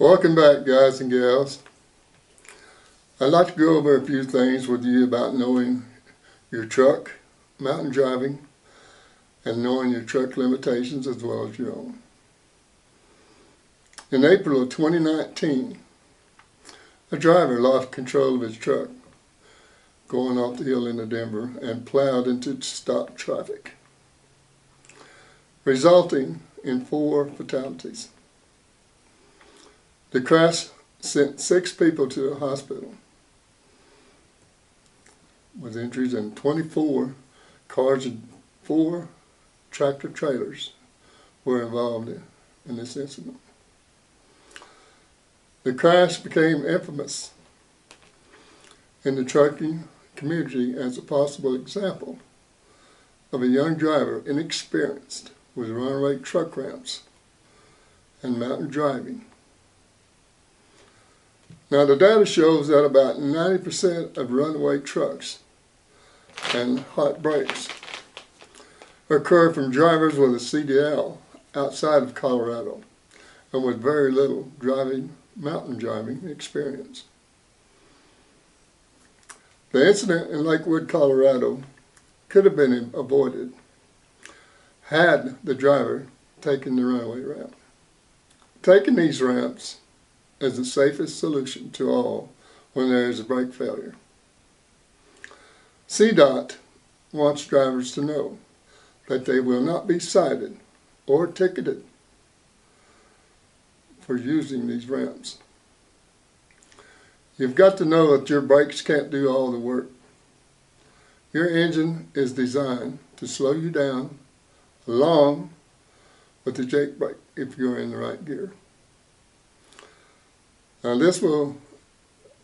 Welcome back, guys and gals. I'd like to go over a few things with you about knowing your truck, mountain driving, and knowing your truck limitations as well as your own. In April of 2019, a driver lost control of his truck going off the hill into Denver and plowed into stopped traffic, resulting in 4 fatalities. The crash sent 6 people to the hospital with injuries, and 24 cars and 4 tractor trailers were involved in this incident. The crash became infamous in the trucking community as a possible example of a young driver inexperienced with runaway truck ramps and mountain driving. Now, the data shows that about 90% of runaway trucks and hot brakes occur from drivers with a CDL outside of Colorado and with very little mountain driving experience. The incident in Lakewood, Colorado could have been avoided had the driver taken the runaway ramp. Taking these ramps is the safest solution to all when there is a brake failure. CDOT wants drivers to know that they will not be cited or ticketed for using these ramps. You've got to know that your brakes can't do all the work. Your engine is designed to slow you down along with the jake brake if you're in the right gear. Now, this will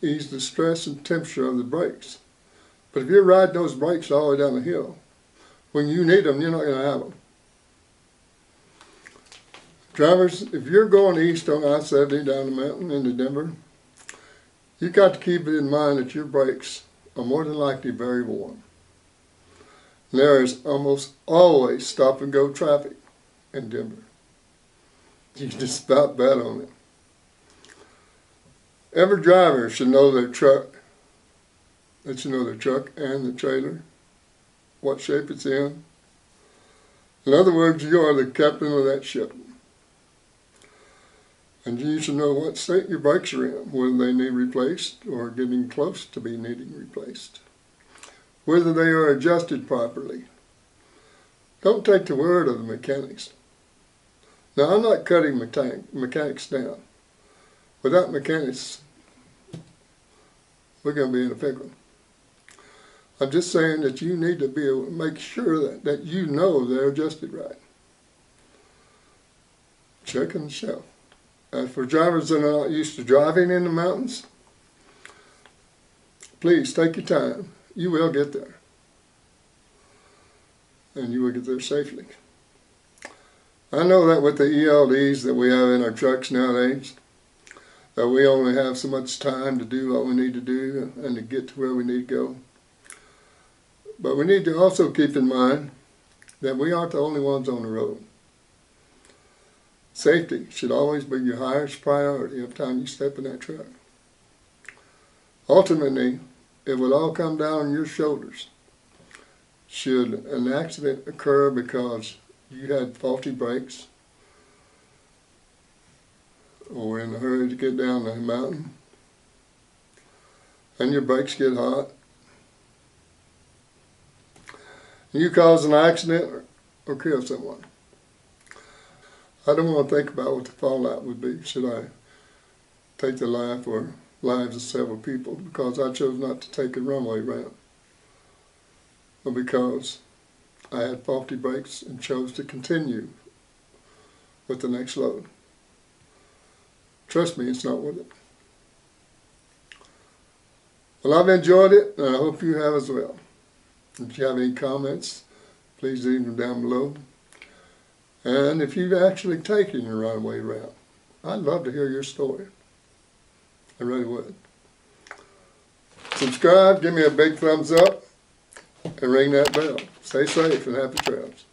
ease the stress and temperature of the brakes. But if you're riding those brakes all the way down the hill, when you need them, you're not going to have them. Drivers, if you're going east on I-70 down the mountain into Denver, you've got to keep it in mind that your brakes are more than likely very warm. There is almost always stop-and-go traffic in Denver. You can just about bet on it. Every driver should know their truck. They should know their truck and the trailer, what shape it's in. In other words, you are the captain of that ship. And you should know what state your brakes are in, whether they need replaced or getting close to be needing replaced, whether they are adjusted properly. Don't take the word of the mechanics. Now, I'm not cutting mechanics down. Without mechanics, we're going to be in a pickle. I'm just saying that you need to be able to make sure that you know they're adjusted right. Check on the shelf. As for drivers that are not used to driving in the mountains, please take your time. You will get there. And you will get there safely. I know that with the ELDs that we have in our trucks nowadays, that we only have so much time to do what we need to do and to get to where we need to go. But we need to also keep in mind that we aren't the only ones on the road. Safety should always be your highest priority every time you step in that truck. Ultimately, it will all come down on your shoulders. Should an accident occur because you had faulty brakes, or in a hurry to get down the mountain, and your brakes get hot, and you cause an accident or kill someone. I don't want to think about what the fallout would be should I take the life or lives of several people because I chose not to take a runway ramp, or because I had faulty brakes and chose to continue with the next load. Trust me, it's not worth it. Well, I've enjoyed it, and I hope you have as well. If you have any comments, please leave them down below. And if you've actually taken your runaway route, I'd love to hear your story. I really would. Subscribe, give me a big thumbs up, and ring that bell. Stay safe and happy trails.